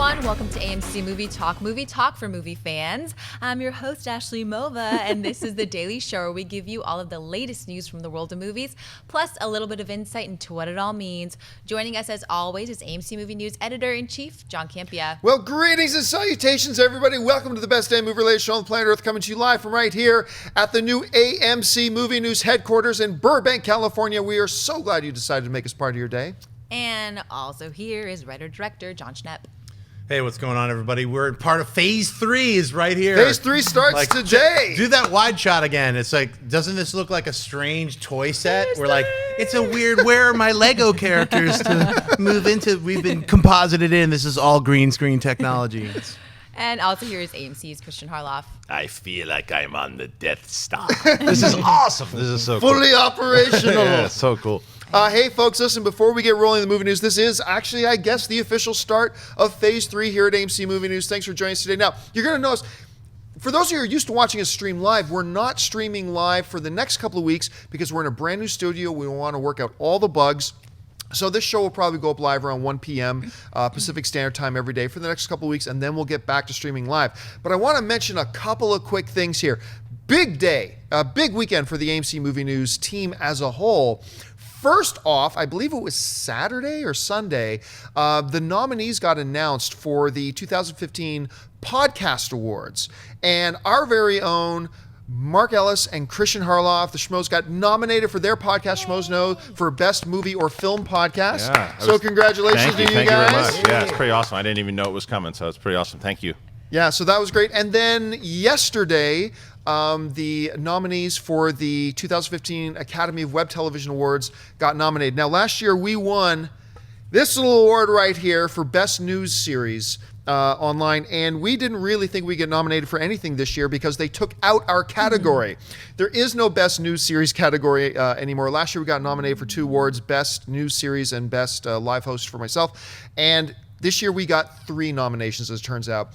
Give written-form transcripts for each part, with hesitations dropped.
everyone. Welcome to AMC Movie Talk for movie fans. I'm your host, Ashley Mova, and this is the daily show where we give you all of the latest news from the world of movies, plus a little bit of insight into what it all means. Joining us, as always, is AMC Movie News Editor-in-Chief, John Campea. Well, greetings and salutations, everybody. Welcome to the best damn movie-related show on planet Earth, coming to you live from right here at the new AMC Movie News headquarters in Burbank, California. We are so glad you decided to make us part of your day. And also here is writer-director John Schnepp. Hey, what's going on, everybody? We're part of Phase 3 is right here. Phase 3 starts today. Do that wide shot again. It's like, doesn't this look like a strange toy set? We're like, it's a weird, where are my Lego characters to move into? We've been composited in. This is all green screen technology. And also here is AMC's Christian Harloff. I feel like I'm on the Death Star. This is awesome. This is so Fully cool. operational. Yeah, so cool. Hey, folks, listen, before we get rolling the movie news, this is actually, I guess, the official start of Phase 3 here at AMC Movie News. Thanks for joining us today. Now, you're going to notice, for those of you who are used to watching us stream live, we're not streaming live for the next couple of weeks because we're in a brand new studio. We want to work out all the bugs. So this show will probably go up live around 1 p.m. Pacific Standard Time every day for the next couple of weeks, and then we'll get back to streaming live. But I want to mention a couple of quick things here. Big day, a big weekend for the AMC Movie News team as a whole. First off, I believe it was Saturday or Sunday, the nominees got announced for the 2015 Podcast Awards. And our very own Mark Ellis and Christian Harloff, the Schmoes, got nominated for their podcast, Schmoes Know, for Best Movie or Film Podcast. Yeah, so congratulations to you Thank guys. you very much. Yeah, it's pretty awesome. I didn't even know it was coming, so it's pretty awesome. Thank you. Yeah, so that was great. And then yesterday, the nominees for the 2015 Academy of Web Television Awards got nominated. Now, last year we won this little award right here for Best News Series online, and we didn't really think we'd get nominated for anything this year because they took out our category. There is no Best News Series category anymore. Last year we got nominated for 2 awards, Best News Series and Best Live Host for myself. And this year we got 3 nominations, as it turns out.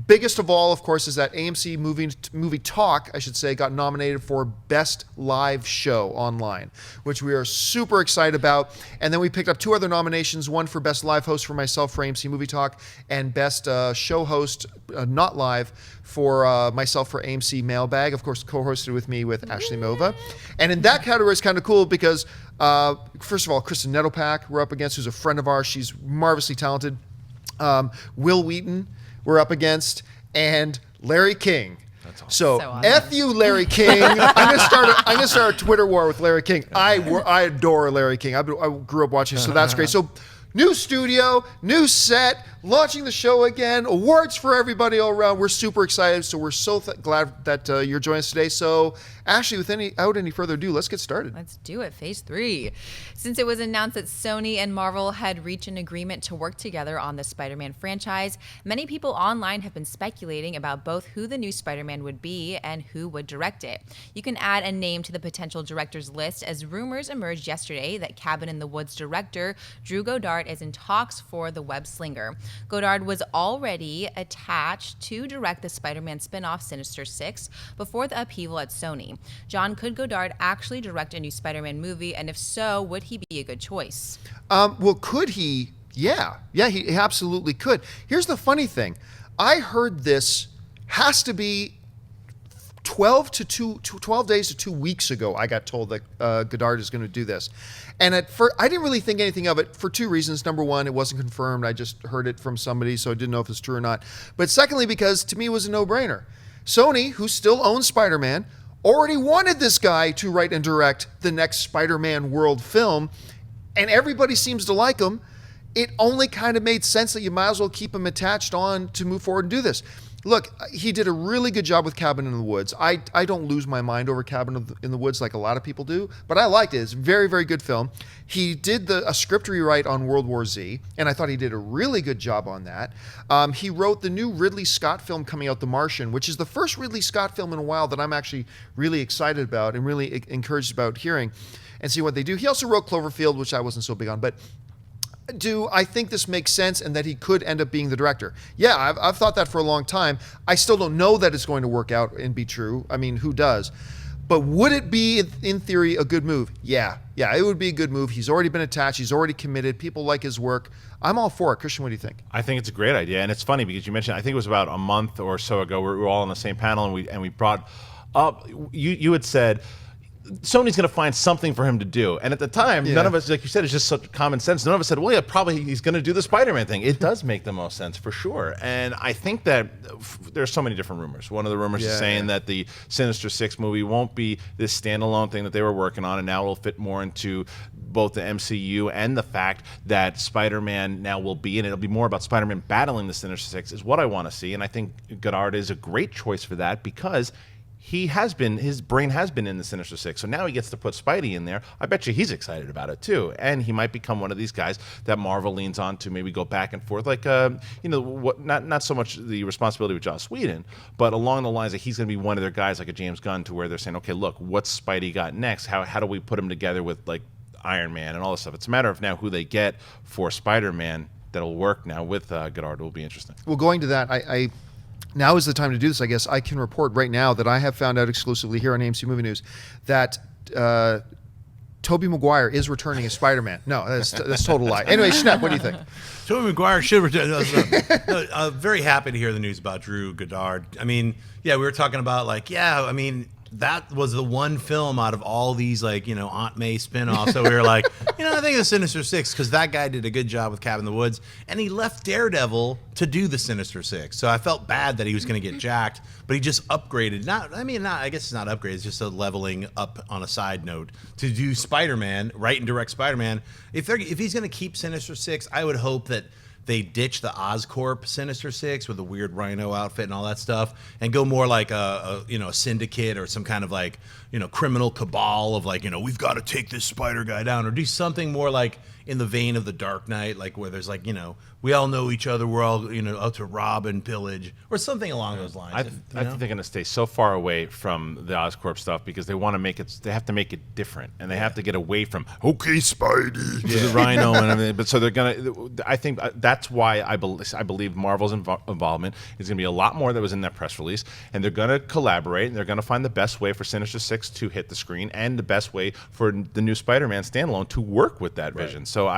Biggest of all, of course, is that AMC Movie Talk, I should say, got nominated for Best Live Show Online, which we are super excited about. And then we picked up 2 other nominations, one for Best Live Host for myself for AMC Movie Talk, and Best Show Host, not live, for myself for AMC Mailbag, of course, co-hosted with me with Ashley Mova. And in that category, it's kind of cool because, first of all, Kristen Nettlepack we're up against, who's a friend of ours. She's marvelously talented. Will Wheaton we're up against, and Larry King. That's awesome. So awesome. F you, Larry King. I'm gonna start a Twitter war with Larry King. I adore Larry King. I grew up watching, so that's great. So new studio, new set, launching the show again, awards for everybody all around. We're super excited, so we're so glad that you're joining us today. So Ashley, without any further ado, let's get started. Let's do it. Phase 3. Since it was announced that Sony and Marvel had reached an agreement to work together on the Spider-Man franchise, many people online have been speculating about both who the new Spider-Man would be and who would direct it. You can add a name to the potential directors list as rumors emerged yesterday that Cabin in the Woods director Drew Goddard is in talks for The Web Slinger. Goddard was already attached to direct the Spider-Man spin-off Sinister Six before the upheaval at Sony. John, could Goddard actually direct a new Spider-Man movie, and if so, would he be a good choice? Well, could he? Yeah, he absolutely could. Here's the funny thing. I heard this has to be 12 days to 2 weeks ago, I got told that Goddard is going to do this. And at first, I didn't really think anything of it for 2 reasons. Number one, it wasn't confirmed. I just heard it from somebody, so I didn't know if it's true or not. But secondly, because to me it was a no-brainer. Sony, who still owns Spider-Man, already wanted this guy to write and direct the next Spider-Man world film, and everybody seems to like him. It only kind of made sense that you might as well keep him attached on to move forward and do this. Look, he did a really good job with Cabin in the Woods. I don't lose my mind over Cabin in the Woods like a lot of people do, but I liked it. It's a very, very good film. He did a script rewrite on World War Z, and I thought he did a really good job on that. He wrote the new Ridley Scott film coming out, The Martian, which is the first Ridley Scott film in a while that I'm actually really excited about and really encouraged about hearing and see what they do. He also wrote Cloverfield, which I wasn't so big on, but do I think this makes sense and that he could end up being the director? Yeah, I've thought that for a long time. I still don't know that it's going to work out and be true. I mean, who does? But would it be, in theory, a good move? Yeah, it would be a good move. He's already been attached. He's already committed. People like his work. I'm all for it. Christian, what do you think? I think it's a great idea, and it's funny because you mentioned, I think it was about a month or so ago, we were all on the same panel, and we brought up, you had said, Sony's going to find something for him to do. And at the time, none of us, like you said, it's just such common sense. None of us said, well, yeah, probably he's going to do the Spider-Man thing. It does make the most sense for sure. And I think that there's so many different rumors. One of the rumors is saying that the Sinister Six movie won't be this standalone thing that they were working on, and now it'll fit more into both the MCU and the fact that Spider-Man now will be, and it'll be more about Spider-Man battling the Sinister Six, is what I want to see. And I think Goddard is a great choice for that because his brain has been in the Sinister Six, so now he gets to put Spidey in there. I bet you he's excited about it too, and he might become one of these guys that Marvel leans on to maybe go back and forth, like not so much the responsibility with Joss Whedon, but along the lines that he's going to be one of their guys, like a James Gunn, to where they're saying, okay, look, what's Spidey got next? How do we put him together with like Iron Man and all this stuff? It's a matter of now who they get for Spider-Man that'll work now with Goddard. Will be interesting. Well, going to that, now is the time to do this, I guess. I can report right now that I have found out exclusively here on AMC Movie News that Tobey Maguire is returning as Spider-Man. No, that's total lie. Anyway, Schnepp, what do you think? Tobey Maguire should return. I'm very happy to hear the news about Drew Goddard. I mean, we were talking about that was the one film out of all these Aunt May spinoffs that we were like, I think the Sinister Six, because that guy did a good job with Cabin in the Woods, and he left Daredevil to do the Sinister Six. So I felt bad that he was going to get jacked, but he just upgraded. I guess it's not upgrade. It's just a leveling up on a side note to do Spider-Man, write and direct Spider-Man. If he's going to keep Sinister Six, I would hope that they ditch the Oscorp Sinister Six with the weird rhino outfit and all that stuff, and go more like a syndicate or some kind of criminal cabal of we've got to take this Spider guy down, or do something more like in the vein of the Dark Knight, like where there's we all know each other, we're all out to rob and pillage, or something along those lines. I think they're going to stay so far away from the Oscorp stuff because they want to make it. They have to make it different, and they have to get away from Spidey to the Rhino and everything. But so they're gonna. I think that's why I believe Marvel's involvement is going to be a lot more that was in that press release, and they're going to collaborate, and they're going to find the best way for Sinister Six to hit the screen, and the best way for the new Spider-Man standalone to work with that vision. So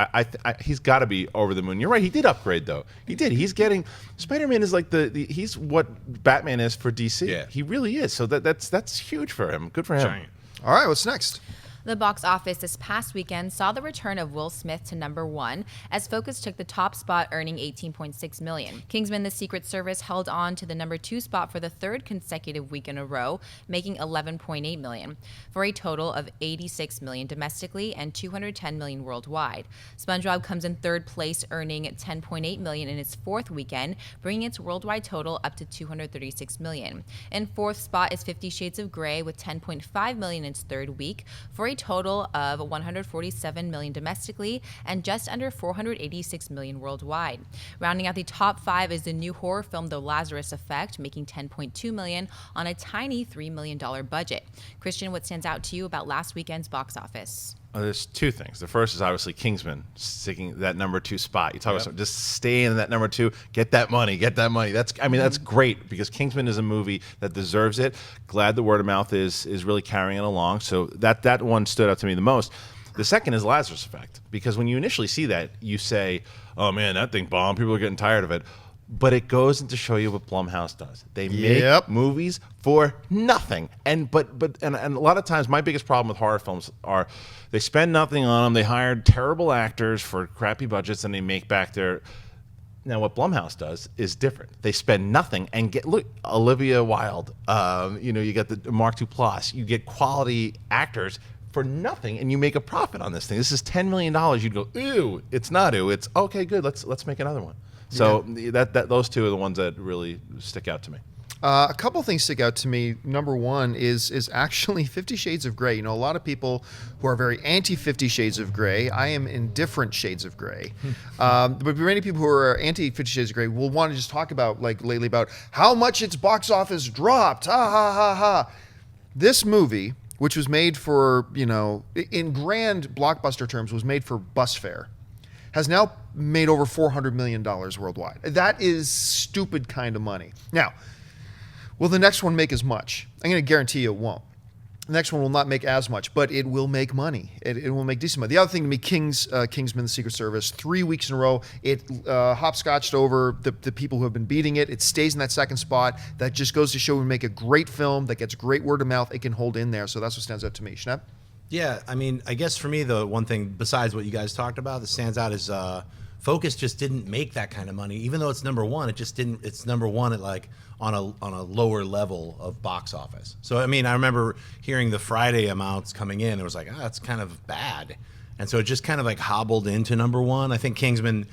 he's got to be over the moon. You're right. He did upgrade though. He did. He's getting Spider-Man is like he's what Batman is for DC. Yeah. He really is. So that's huge for him. Good for him. Giant. All right, what's next? The box office this past weekend saw the return of Will Smith to #1 as Focus took the top spot, earning $18.6 million. Kingsman: The Secret Service held on to the #2 spot for the third consecutive week in a row, making $11.8 million, for a total of $86 million domestically and $210 million worldwide. SpongeBob comes in third place, earning $10.8 million in its fourth weekend, bringing its worldwide total up to $236 million. In fourth spot is 50 Shades of Grey with $10.5 million in its third week, for a total of $147 million domestically and just under $486 million worldwide. Rounding out the top 5 is the new horror film The Lazarus Effect, making $10.2 million on a tiny $3 million budget. Christian, what stands out to you about last weekend's box office? There's two things. The first is obviously Kingsman sticking that #2 spot. You talk about just stay in that #2, get that money. That's great because Kingsman is a movie that deserves it. Glad the word of mouth is really carrying it along. So that one stood out to me the most. The second is Lazarus Effect, because when you initially see that, you say, "Oh man, that thing bombed. People are getting tired of it." But it goes into show you what Blumhouse does. They make movies for nothing. And a lot of times, my biggest problem with horror films are they spend nothing on them. They hire terrible actors for crappy budgets, and they make back their. Now, what Blumhouse does is different. They spend nothing and look, Olivia Wilde. You get the Mark Duplass. You get quality actors for nothing, and you make a profit on this thing. This is $10 million. You'd go, ew. It's not ew. It's okay. Good. Let's make another one. So those two are the ones that really stick out to me. A couple things stick out to me. Number one is actually 50 Shades of Grey. A lot of people who are very anti 50 Shades of Grey. I am in different shades of gray. But many people who are anti 50 Shades of Grey will want to just talk about, lately, about how much its box office dropped. Ha, ha, ha, ha. This movie, which was made for, in grand blockbuster terms, was made for bus fare, has now made over $400 million worldwide. That is stupid kind of money. Now, will the next one make as much? I'm going to guarantee you it won't. The next one will not make as much, but it will make money. It will make decent money. The other thing to me, Kingsman: The Secret Service, 3 weeks in a row, it hopscotched over the people who have been beating it. It stays in that second spot. That just goes to show we make a great film that gets great word of mouth. It can hold in there. So that's what stands out to me. Schnapp? Yeah, I mean, I guess for me, the one thing besides what you guys talked about that stands out is Focus just didn't make that kind of money. Even though it's number one, it just didn't. It's number one at like on a lower level of box office. So I mean, I remember hearing the Friday amounts coming in. It was like, that's kind of bad, and so it just kind of like hobbled into number one. I think Kingsman,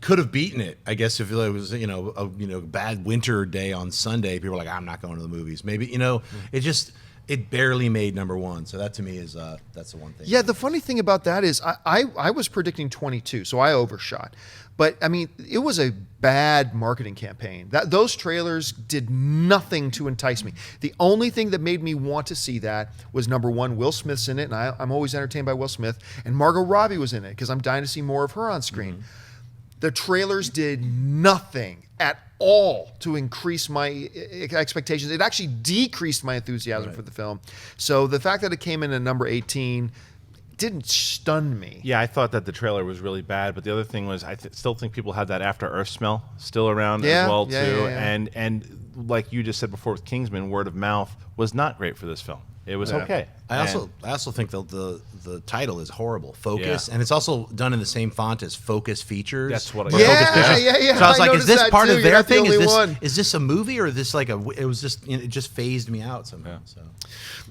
could have beaten it. I guess if it was a bad winter day on Sunday, people were like, I'm not going to the movies. Maybe it barely made number one. So that to me is that's the one thing. Yeah, the funny thing about that is I was predicting 22, so I overshot. But I mean, it was a bad marketing campaign. Those trailers did nothing to entice me. The only thing that made me want to see that was number one, Will Smith's in it, and I'm always entertained by Will Smith, and Margot Robbie was in it because I'm dying to see more of her on screen. The trailers did nothing at all to increase my expectations. It actually decreased my enthusiasm for the film. So the fact that it came in at number 18 didn't stun me. Yeah, I thought that the trailer was really bad, but the other thing was I still think people had that After Earth smell still around as well too. Yeah. And like you just said before with Kingsman, word of mouth was not great for this film. It was okay. I also think the title is horrible. Focus, Yeah. and it's also done in the same font as Focus Features. That's what I or Focus Features. Yeah. So I was like, is noticed this that part too. of You're their not the thing? only one. Is this a movie or this like it was just it just phased me out somehow. Yeah. So.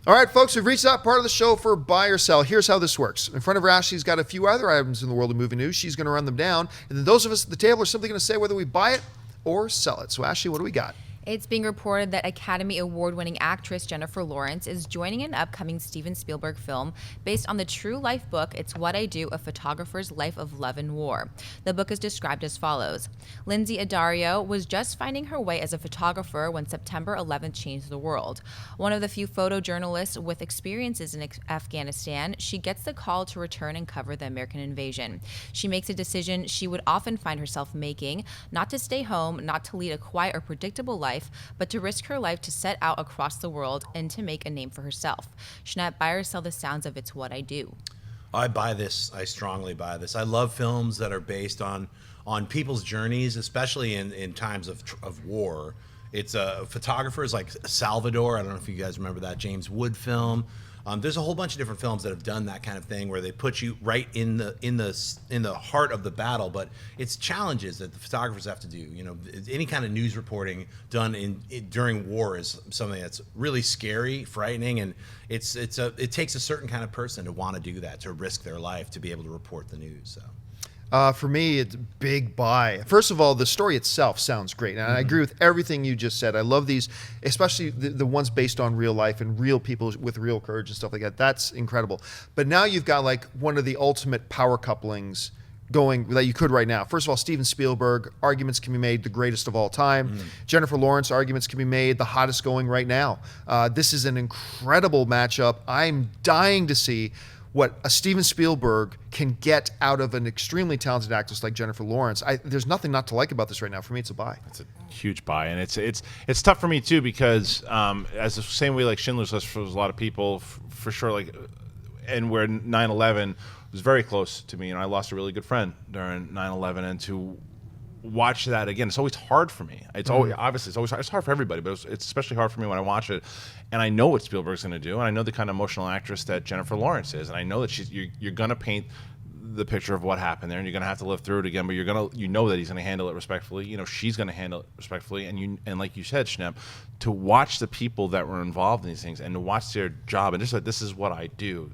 All right, folks, we've reached that part of the show for buy or sell. Here's how this works. In front of her, Ashley's got a few other items in the world of movie news. She's going to run them down. And then those of us at the table are simply going to say whether we buy it or sell it. So, Ashley, what do we got? It's being reported that Academy Award-winning actress Jennifer Lawrence is joining an upcoming Steven Spielberg film based on the true-life book It's What I Do, A Photographer's Life of Love and War. The book is described as follows. Lindsay Addario was just finding her way as a photographer when September 11th changed the world. One of the few photojournalists with experiences in Afghanistan, she gets the call to return and cover the American invasion. She makes a decision she would often find herself making, not to stay home, not to lead a quiet or predictable life, but to risk her life to set out across the world and to make a name for herself. Schnapp, buy or sell the sounds of It's What I Do? I buy this. I strongly buy this. I love films that are based on people's journeys, especially in times of war. It's photographers like Salvador. I don't know if you guys remember that James Wood film. There's a whole bunch of different films that have done that kind of thing where they put you right in the heart of the battle, but it's challenges that the photographers have to do. Any kind of news reporting done during war is something that's really scary, frightening, and it takes a certain kind of person to want to do that, to risk their life to be able to report the news. So. For me, it's big buy. First of all, the story itself sounds great. And I agree with everything you just said. I love these, especially the ones based on real life and real people with real courage and stuff like that. That's incredible. But now you've got like one of the ultimate power couplings going that you could right now. First of all, Steven Spielberg, arguments can be made the greatest of all time. Jennifer Lawrence, arguments can be made the hottest going right now. This is an incredible matchup. I'm dying to see what a Steven Spielberg can get out of an extremely talented actress like Jennifer Lawrence. There's nothing not to like about this right now. For me, it's a buy. It's a huge buy, and it's tough for me too because as the same way like Schindler's List for a lot of people, for sure, like, and where 9/11 was very close to me. I lost a really good friend during 9/11, and to watch that again, it's always hard for me. It's always it's hard for everybody, but it's especially hard for me when I watch it, and I know what Spielberg's going to do, and I know the kind of emotional actress that Jennifer Lawrence is, and I know that you're going to paint the picture of what happened there, and you're going to have to live through it again, but you know that he's going to handle it respectfully. She's going to handle it respectfully, and like you said, Schnapp, to watch the people that were involved in these things and to watch their job and just like, this is what I do.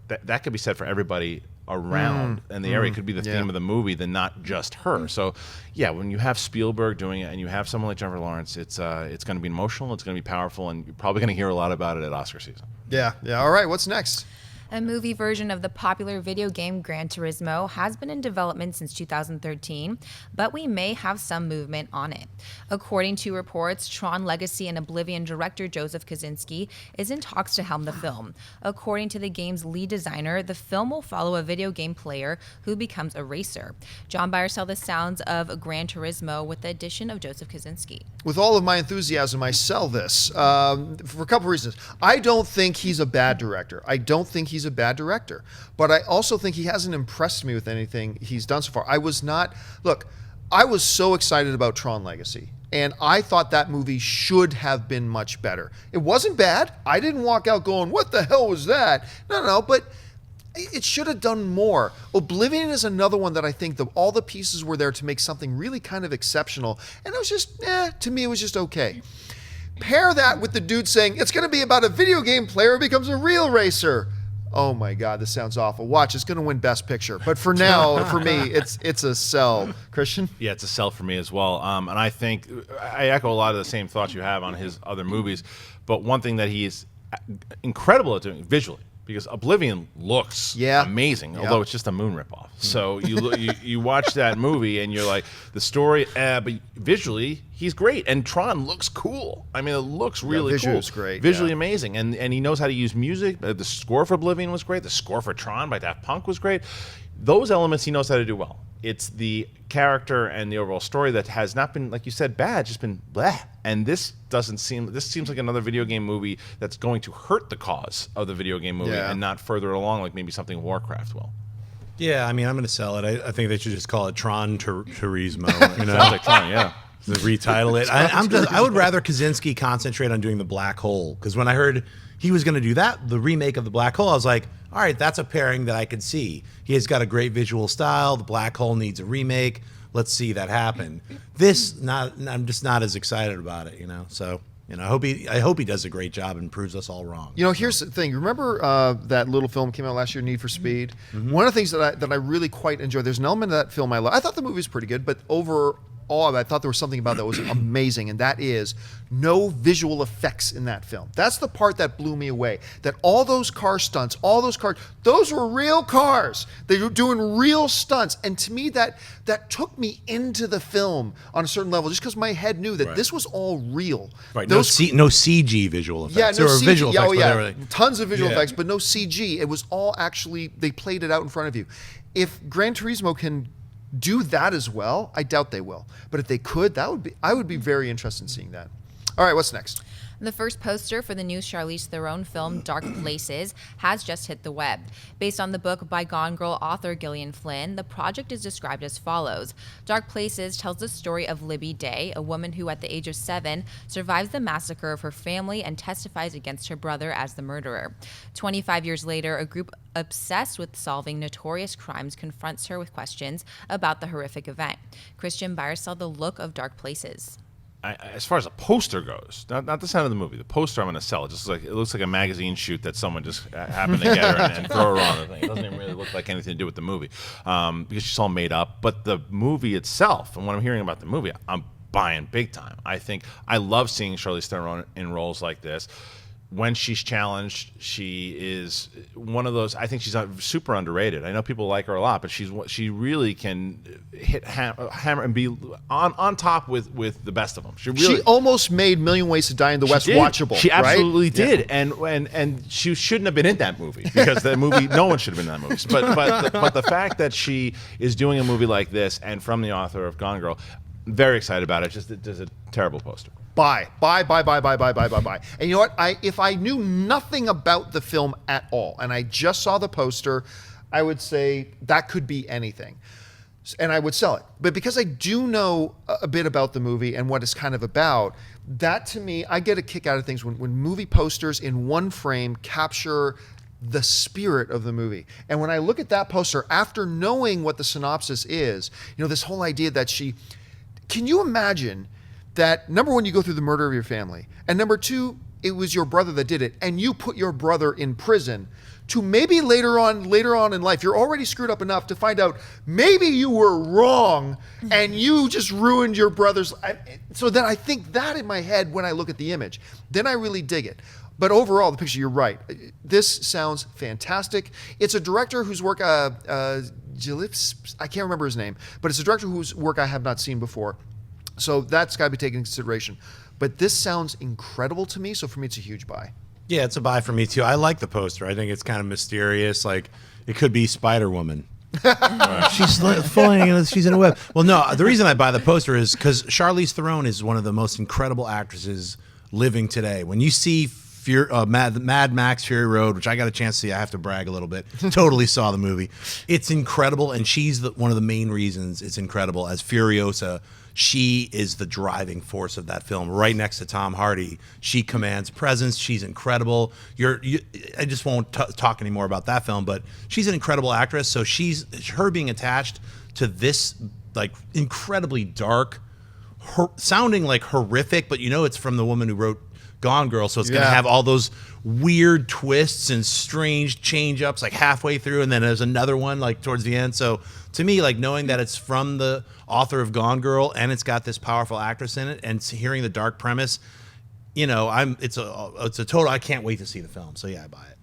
That could be said for everybody around, and the area could be the theme of the movie, than not just her. So, yeah, when you have Spielberg doing it and you have someone like Jennifer Lawrence, it's going to be emotional, it's going to be powerful, and you're probably going to hear a lot about it at Oscar season. Yeah. All right, what's next? A movie version of the popular video game Gran Turismo has been in development since 2013, but we may have some movement on it. According to reports, Tron Legacy and Oblivion director Joseph Kosinski is in talks to helm the film. According to the game's lead designer, the film will follow a video game player who becomes a racer. John Byer sell the sounds of Gran Turismo with the addition of Joseph Kosinski. With all of my enthusiasm, I sell this for a couple reasons. I don't think he's a bad director. He's a bad director, but I also think he hasn't impressed me with anything he's done so far. I was so excited about Tron Legacy, and I thought that movie should have been much better. It wasn't bad. I didn't walk out going, what the hell was that? No, but it should have done more. Oblivion is another one that I think all the pieces were there to make something really kind of exceptional, and it was just, to me, it was just okay. Pair that with the dude saying, it's going to be about a video game player who becomes a real racer. Oh my God, this sounds awful. Watch, it's going to win Best Picture. But for now, for me, it's a sell. Christian? Yeah, it's a sell for me as well. And I think I echo a lot of the same thoughts you have on his other movies. But one thing that he is incredible at doing visually, because Oblivion looks amazing, although it's just a moon ripoff. So you watch that movie and you're like, the story, but visually he's great, and Tron looks cool. I mean, it looks really cool. Visually great, visually amazing, and he knows how to use music. The score for Oblivion was great. The score for Tron by Daft Punk was great. Those elements he knows how to do well. It's the character and the overall story that has not been, like you said, bad, just been bleh. And this seems like another video game movie that's going to hurt the cause of the video game movie and not further along like maybe something Warcraft will. Yeah, I mean, I'm going to sell it. I think they should just call it Tron Turismo. Sounds like Tron, yeah. Retitle it. I would rather Kaczynski concentrate on doing the Black Hole, because when I heard he was going to do that, the remake of the Black Hole, I was like, all right, that's a pairing that I could see. He has got a great visual style. The Black Hole needs a remake. Let's see that happen. I'm just not as excited about it, So, I hope he does a great job and proves us all wrong. Here's the thing. Remember that little film came out last year, Need for Speed? Mm-hmm. One of the things that I really quite enjoyed. There's an element of that film I love. I thought the movie was pretty good, but overall, I thought there was something about that was amazing, and that is no visual effects in that film. That's the part that blew me away. That all those car stunts, those were real cars. They were doing real stunts, and to me, that took me into the film on a certain level, just because my head knew that this was all real. Right. No CG visual effects. Yeah, no CG. Visual effects. Tons of visual effects, but no CG. It was all actually, they played it out in front of you. If Gran Turismo can do that as well, I doubt they will. But if they could, I would be very interested in seeing that. All right, what's next? The first poster for the new Charlize Theron film Dark Places has just hit the web. Based on the book by Gone Girl author Gillian Flynn, the project is described as follows. Dark Places tells the story of Libby Day, a woman who at the age of 7 survives the massacre of her family and testifies against her brother as the murderer. 25 years later, a group obsessed with solving notorious crimes confronts her with questions about the horrific event. Christian Byer saw the look of Dark Places. As far as a poster goes, not the sound of the movie. The poster I'm going to sell. It looks like a magazine shoot that someone just happened to get her and throw her on the thing. It doesn't even really look like anything to do with the movie because she's all made up. But the movie itself, and what I'm hearing about the movie, I'm buying big time. I love seeing Charlize Theron in roles like this. When she's challenged, she is one of those. I think she's super underrated. I know people like her a lot, but she really can hit hammer and be on top with the best of them. She almost made Million Ways to Die in the West watchable. She absolutely did, yeah. and she shouldn't have been in that movie, because that movie, no one should have been in that movie. But the fact that she is doing a movie like this, and from the author of Gone Girl, I'm very excited about it. Just there's a terrible poster. Buy. And you know what? If I knew nothing about the film at all, and I just saw the poster, I would say that could be anything. And I would sell it. But because I do know a bit about the movie and what it's kind of about, that to me, I get a kick out of things when movie posters in one frame capture the spirit of the movie. And when I look at that poster, after knowing what the synopsis is, this whole idea that can you imagine that, number one, you go through the murder of your family, and number two, it was your brother that did it, and you put your brother in prison, to maybe later on in life, you're already screwed up enough to find out maybe you were wrong and you just ruined your brother's. So then I think that in my head when I look at the image. Then I really dig it. But overall, the picture, you're right. This sounds fantastic. It's a director whose work, Gillips, I can't remember his name, but it's a director whose work I have not seen before. So that's got to be taken into consideration. But this sounds incredible to me, so for me, it's a huge buy. Yeah, it's a buy for me too. I like the poster. I think it's kind of mysterious. Like it could be Spider-Woman. She's flying. She's in a web. Well, no. The reason I buy the poster is because Charlize Theron is one of the most incredible actresses living today. When you see Mad Max Fury Road, which I got a chance to see, I have to brag a little bit. Totally saw the movie. It's incredible, and she's one of the main reasons it's incredible. As Furiosa, she is the driving force of that film. Right next to Tom Hardy, she commands presence. She's incredible. I just won't talk anymore about that film, but she's an incredible actress. So her being attached to this like incredibly dark, sounding like horrific, but it's from the woman who wrote Gone Girl, so it's going to have all those weird twists and strange change-ups like halfway through, and then there's another one like towards the end. So to me, like knowing that it's from the author of Gone Girl and it's got this powerful actress in it, and hearing the dark premise, it's a total. I can't wait to see the film. So yeah, I buy it.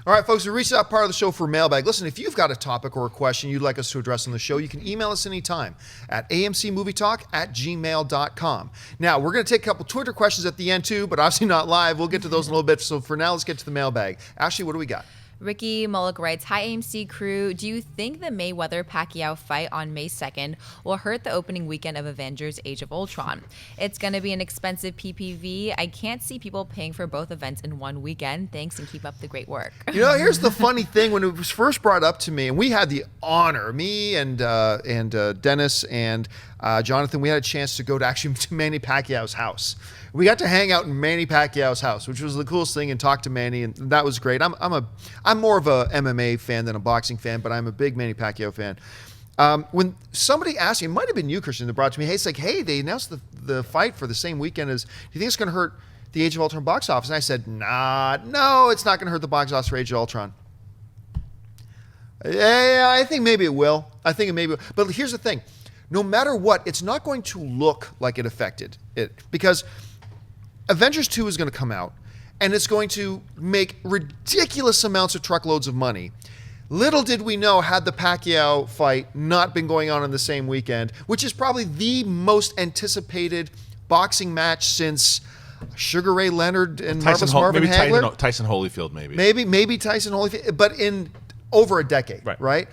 All right, folks, we reached that part of the show for mailbag. Listen, if you've got a topic or a question you'd like us to address on the show, you can email us anytime at amcmovietalk@gmail.com. Now, we're going to take a couple Twitter questions at the end, too, but obviously not live. We'll get to those in a little bit. So for now, let's get to the mailbag. Ashley, what do we got? Ricky Mullock writes, "Hi AMC crew, do you think the Mayweather-Pacquiao fight on May 2nd will hurt the opening weekend of Avengers Age of Ultron? It's going to be an expensive PPV. I can't see people paying for both events in one weekend. Thanks and keep up the great work." Here's the funny thing. When it was first brought up to me, and we had the honor, me and Dennis and Jonathan, we had a chance to go to Manny Pacquiao's house. We got to hang out in Manny Pacquiao's house, which was the coolest thing, and talk to Manny, and that was great. I'm more of a MMA fan than a boxing fan, but I'm a big Manny Pacquiao fan. When somebody asked me, it might have been you, Christian, that brought it to me, hey, it's like, hey, they announced the fight for the same weekend as, do you think it's going to hurt the Age of Ultron box office? And I said, no, it's not going to hurt the box office for Age of Ultron. Yeah, I think maybe it will. But here's the thing. No matter what, it's not going to look like it affected it, because Avengers 2 is going to come out, and it's going to make ridiculous amounts of truckloads of money. Little did we know, had the Pacquiao fight not been going on the same weekend, which is probably the most anticipated boxing match since Sugar Ray Leonard and Marvelous Marvin Hagler. Tyson Holyfield, maybe. Maybe Tyson Holyfield, but in over a decade, right?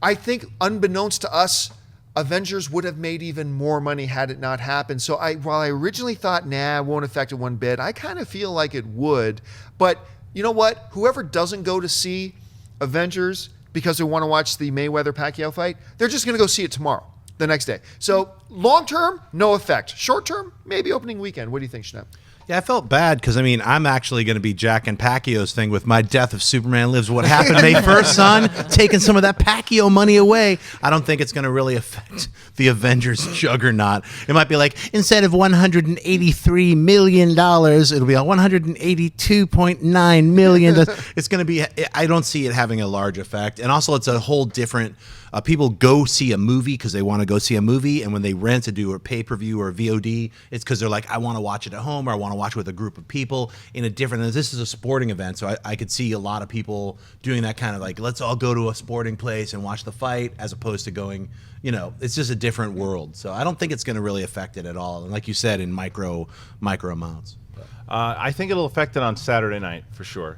I think, unbeknownst to us, Avengers would have made even more money had it not happened. So while I originally thought, it won't affect it one bit, I kind of feel like it would. But you know what? Whoever doesn't go to see Avengers because they want to watch the Mayweather-Pacquiao fight, they're just going to go see it tomorrow, the next day. So long term, no effect. Short term, maybe opening weekend. What do you think, Schnapp? Yeah, I felt bad because, I'm actually going to be Jack and Pacquiao's thing with my Death of Superman Lives. What happened May 1st, son? Taking some of that Pacquiao money away. I don't think it's going to really affect the Avengers juggernaut. It might be like, instead of $183 million, it'll be $182.9 million. It's going to be, I don't see it having a large effect. And also, it's a whole different... people go see a movie because they want to go see a movie, and when they rent to do a pay-per-view or a VOD, it's because they're like, I want to watch it at home, or I want to watch it with a group of people in a different. This is a sporting event, so I could see a lot of people doing that kind of like, let's all go to a sporting place and watch the fight, as opposed to going, it's just a different world. So I don't think it's going to really affect it at all. And like you said, in micro amounts. I think it'll affect it on Saturday night for sure,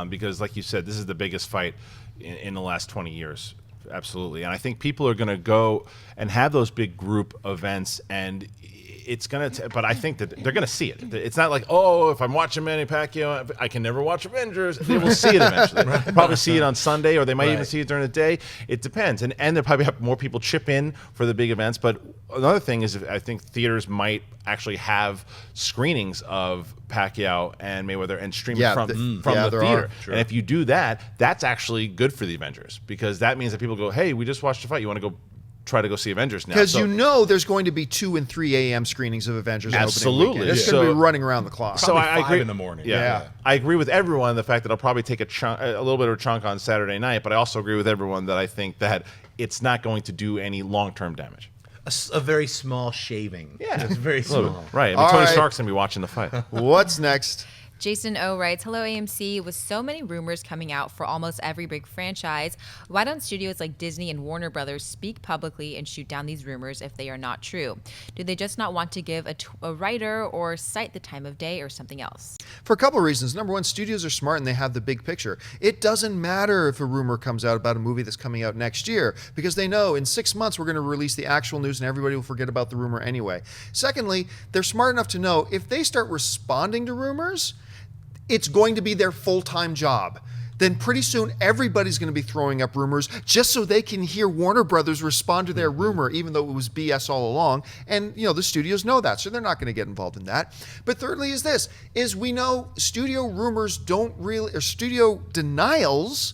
because like you said, this is the biggest fight in the last 20 years. Absolutely. And I think people are going to go and have those big group events, and it's going to, but I think that they're going to see it. It's not like, if I'm watching Manny Pacquiao, I can never watch Avengers. They will see it eventually. They'll probably see it on Sunday, or they might even see it during the day. It depends. And they'll probably have more people chip in for the big events. But another thing is, I think theaters might actually have screenings of Pacquiao and Mayweather and stream it from the theater. Sure. And if you do that, that's actually good for the Avengers, because that means that people go, hey, we just watched the fight. You want to go try to go see Avengers now? Because there's going to be 2 and 3 a.m. screenings of Avengers. Absolutely. It's going to be running around the clock. So I agree in the morning. Yeah. I agree with everyone in the fact that I'll probably take a little bit of a chunk on Saturday night, but I also agree with everyone that I think that it's not going to do any long-term damage. A very small shaving. Yeah. It's very small. Right. Tony Stark's going to be watching the fight. What's next? Jason O writes, hello AMC. With so many rumors coming out for almost every big franchise, why don't studios like Disney and Warner Brothers speak publicly and shoot down these rumors if they are not true? Do they just not want to give a writer or cite the time of day or something else? For a couple of reasons. Number one, studios are smart and they have the big picture. It doesn't matter if a rumor comes out about a movie that's coming out next year because they know in 6 months we're going to release the actual news and everybody will forget about the rumor anyway. Secondly, they're smart enough to know if they start responding to rumors, it's going to be their full-time job. Then pretty soon everybody's going to be throwing up rumors just so they can hear Warner Brothers respond to their rumor, even though it was BS all along. And the studios know that, so they're not going to get involved in that. But thirdly is we know studio rumors studio denials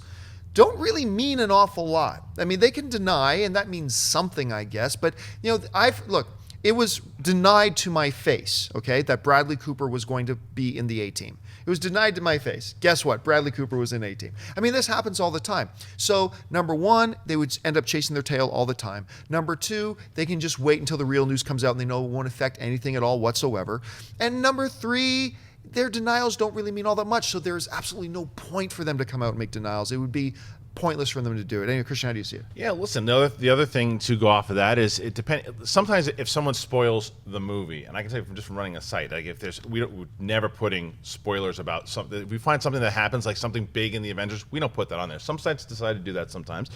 don't really mean an awful lot. I mean, they can deny, and that means something, I guess. But it was denied to my face, okay, that Bradley Cooper was going to be in the A-Team. It was denied to my face. Guess what? Bradley Cooper was in A-Team. I mean, this happens all the time. So, number one, they would end up chasing their tail all the time. Number two, they can just wait until the real news comes out and they know it won't affect anything at all whatsoever. And number three, their denials don't really mean all that much, so there's absolutely no point for them to come out and make denials. It would be pointless for them to do it. Anyway, Christian, how do you see it? Yeah, listen, the other thing to go off of that is it depends. Sometimes if someone spoils the movie, and I can say from running a site, like if we're never putting spoilers about something. If we find something that happens, like something big in the Avengers, we don't put that on there. Some sites decide to do that sometimes.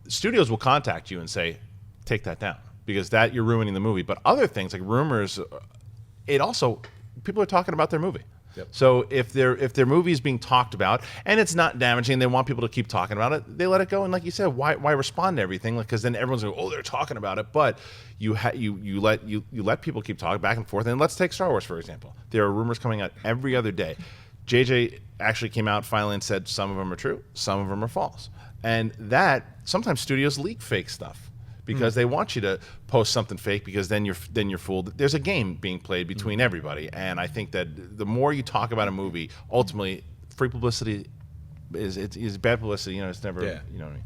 Studios will contact you and say, take that down, because that you're ruining the movie. But other things like rumors, people are talking about their movie. Yep. So if their movie is being talked about and it's not damaging, they want people to keep talking about it, they let it go. And like you said, why respond to everything? Because then everyone's going, oh, they're talking about it. But you let people keep talking back and forth. And let's take Star Wars for example. There are rumors coming out every other day. JJ actually came out finally and said some of them are true, some of them are false. And that sometimes studios leak fake stuff because they want you to post something fake, because then you're fooled. There's a game being played between everybody, and I think that the more you talk about a movie, ultimately, free publicity is bad publicity. It's never. Yeah. You know what I mean?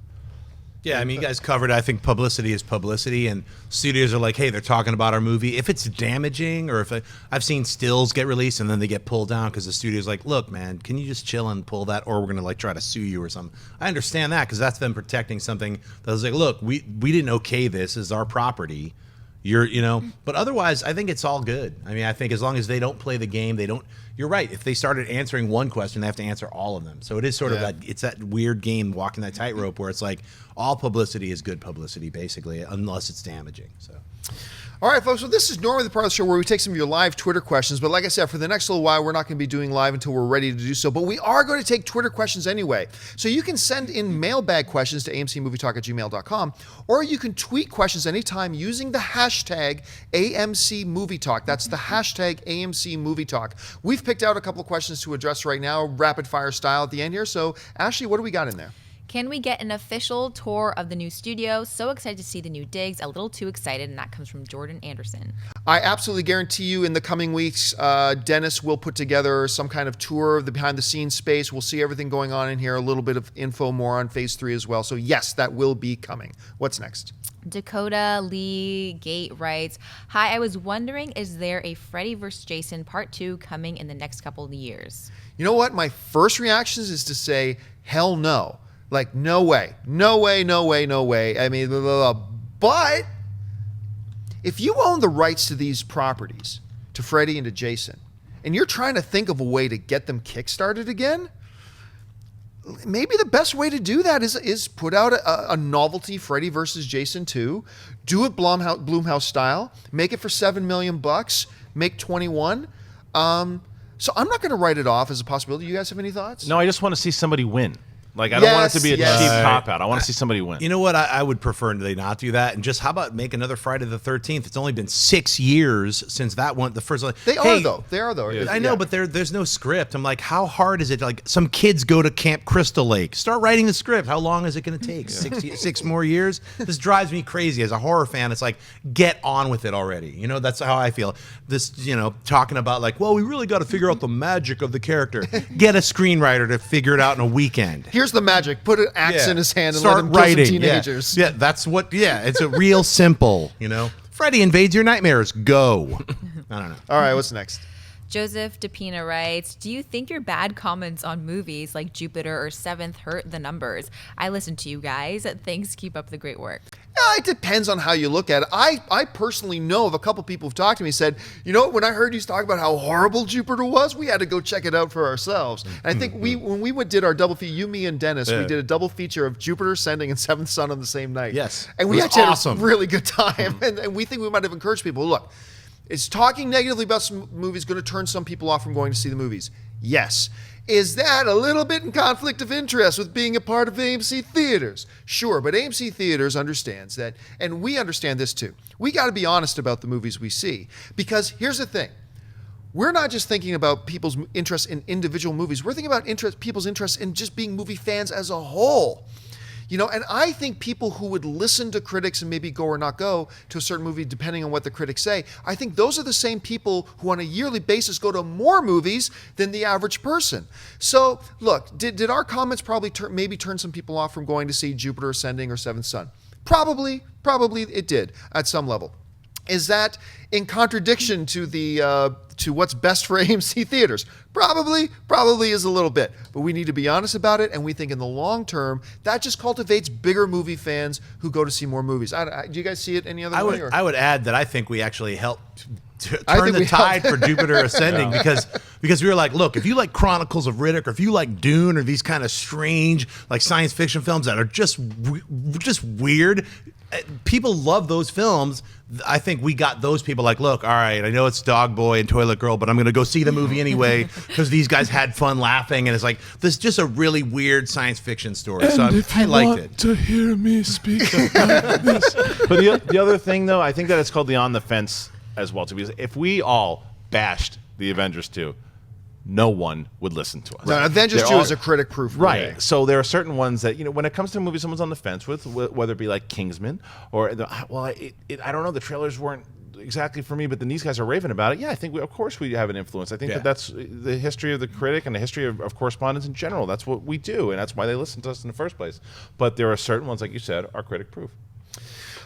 Yeah, I mean, you guys covered, I think publicity is publicity, and studios are like, hey, they're talking about our movie. If it's damaging, or if I've seen stills get released and then they get pulled down because the studio's like, look, man, can you just chill and pull that, or we're going to try to sue you or something. I understand that because that's them protecting something that was like, look, we didn't okay this as our property. But otherwise, I think it's all good. I mean, I think as long as they don't play the game, you're right. If they started answering one question, they have to answer all of them. So it is sort of it's that weird game, walking that tightrope, where it's like all publicity is good publicity, basically, unless it's damaging. So. All right, folks, well, this is normally the part of the show where we take some of your live Twitter questions, but like I said, for the next little while, we're not going to be doing live until we're ready to do so, but we are going to take Twitter questions anyway. So you can send in mailbag questions to amcmovietalk@gmail.com, or you can tweet questions anytime using the hashtag AMC Movie Talk. That's the hashtag AMC Movie Talk. We've picked out a couple of questions to address right now, rapid fire style at the end here. So, Ashley, what do we got in there? Can we get an official tour of the new studio? So excited to see the new digs. A little too excited, and that comes from Jordan Anderson. I absolutely guarantee you in the coming weeks, Dennis will put together some kind of tour of the behind-the-scenes space. We'll see everything going on in here, a little bit of info more on Phase 3 as well. So yes, that will be coming. What's next? Dakota Lee Gate writes, hi, I was wondering, is there a Freddy vs. Jason Part 2 coming in the next couple of years? You know what? My first reaction is to say, hell no. Like, no way. No way, no way, no way. I mean, blah, blah, blah. But if you own the rights to these properties, to Freddy and to Jason, and you're trying to think of a way to get them kickstarted again, maybe the best way to do that is put out a novelty Freddy versus Jason 2, do it Blumhouse style, make it for $7 million, make 21. So I'm not going to write it off as a possibility. You guys have any thoughts? No, I just want to see somebody win. Like, I don't want it to be a cheap cop-out. I want to see somebody win. You know what? I would prefer they not do that. And just how about make another Friday the 13th? It's only been 6 years since that one, the first one. They are, though. Yeah. I know, but there's no script. I'm like, how hard is it? Like, some kids go to Camp Crystal Lake. Start writing the script. How long is it going to take? 6 more years? This drives me crazy. As a horror fan, it's like, get on with it already. That's how I feel. This, talking about like, well, we really got to figure out the magic of the character. Get a screenwriter to figure it out in a weekend. Here's the magic. Put an axe in his hand and start let him writing. kill some teenagers. Yeah, that's what. Yeah, it's a real simple. Freddy invades your nightmares. Go. I don't know. All right, what's next? Joseph DePina writes, do you think your bad comments on movies like Jupiter or Seventh hurt the numbers? I listen to you guys. Thanks. Keep up the great work. It depends on how you look at it. I personally know of a couple people who've talked to me and said, you know, when I heard you talk about how horrible Jupiter was, we had to go check it out for ourselves. And I think when we did our double feature, you, me, and Dennis, we did a double feature of Jupiter Ascending and Seventh Son on the same night. Yes. And we It was actually awesome. had a really good time. And we think we might have encouraged people. Look, is talking negatively about some movies going to turn some people off from going to see the movies? Yes. Is that a little bit in conflict of interest with being a part of AMC Theaters? Sure, but AMC Theaters understands that, and we understand this too. We got to be honest about the movies we see. Because here's the thing. We're not just thinking about people's interest in individual movies. We're thinking about people's interest in just being movie fans as a whole. You know, and I think people who would listen to critics and maybe go or not go to a certain movie depending on what the critics say, I think those are the same people who on a yearly basis go to more movies than the average person. So, look, did our comments probably maybe turn some people off from going to see Jupiter Ascending or Seventh Son? Probably it did at some level. Is that in contradiction to the to what's best for AMC Theaters? Probably is a little bit, but we need to be honest about it. And we think in the long term, that just cultivates bigger movie fans who go to see more movies. Do you guys see it any other way? I would add that I think we actually helped I turn think the we tide helped. for Jupiter Ascending because we were like, look, if you like Chronicles of Riddick or if you like Dune or these kind of strange like science fiction films that are just weird, people love those films. I think we got those people like, look, all right, I know it's Dog Boy and Toilet Girl, but I'm going to go see the movie anyway because these guys had fun laughing. And it's like, this is just a really weird science fiction story. And so if I you liked want it. to hear me speak about this, But the other thing, though, I think that it's called the on the fence as well, too. Because if we all bashed the Avengers 2, no one would listen to us. No, Avengers They're 2 all- is a critic-proof movie. Right. So there are certain ones that, you know, when it comes to movies someone's on the fence with, whether it be like Kingsman or, I don't know, the trailers weren't exactly for me, but then these guys are raving about it. Yeah, I think, of course, we have an influence. I think that's the history of the critic and the history of correspondence in general. That's what we do, and that's why they listen to us in the first place. But there are certain ones, like you said, are critic-proof.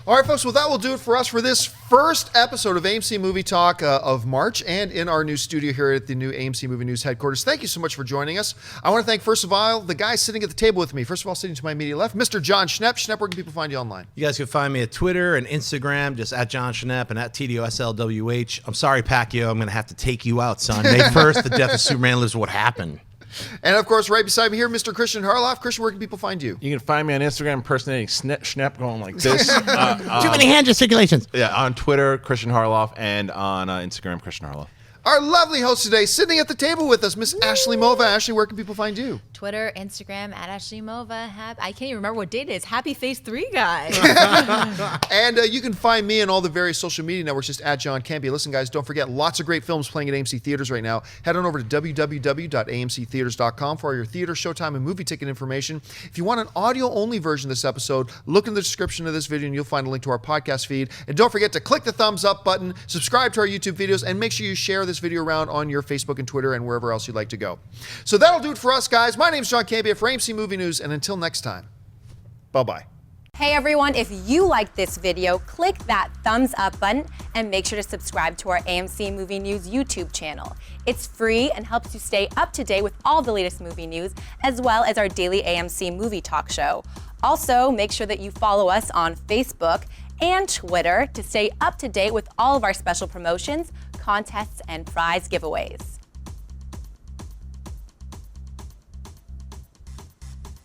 All right, folks, well, that will do it for us for this first episode of AMC Movie Talk of March and in our new studio here at the new AMC Movie News headquarters. Thank you so much for joining us. I want to thank, first of all, the guy sitting at the table with me. First of all, sitting to my immediate left, Mr. John Schnepp. Schnepp, where can people find you online? You guys can find me at Twitter and Instagram, just at John Schnepp and at TDOSLWH. I'm sorry, Pacquiao, I'm going to have to take you out, son. May 1st, the death of Superman lives what happened. And, of course, right beside me here, Mr. Christian Harloff. Christian, where can people find you? You can find me on Instagram impersonating Schnepp going like this. Too many hand gesticulations. Yeah, on Twitter, Christian Harloff, and on Instagram, Christian Harloff. Our lovely host today, sitting at the table with us, Miss Ashley Mova. Ashley, where can people find you? Twitter, Instagram, at Ashley Mova. I can't even remember what date it is. Happy Phase 3, guys. And you can find me on all the various social media networks just at John Campia. Listen, guys, don't forget, lots of great films playing at AMC Theaters right now. Head on over to www.amctheaters.com for all your theater, showtime, and movie ticket information. If you want an audio-only version of this episode, look in the description of this video and you'll find a link to our podcast feed. And don't forget to click the thumbs up button, subscribe to our YouTube videos, and make sure you share this video around on your Facebook and Twitter and wherever else you'd like to go. So that'll do it for us, guys. My name's John Campia for AMC Movie News, and until next time, bye-bye. Hey everyone, if you liked this video, click that thumbs up button and make sure to subscribe to our AMC Movie News YouTube channel. It's free and helps you stay up to date with all the latest movie news, as well as our daily AMC Movie Talk show. Also, make sure that you follow us on Facebook and Twitter to stay up to date with all of our special promotions, contests, and prize giveaways.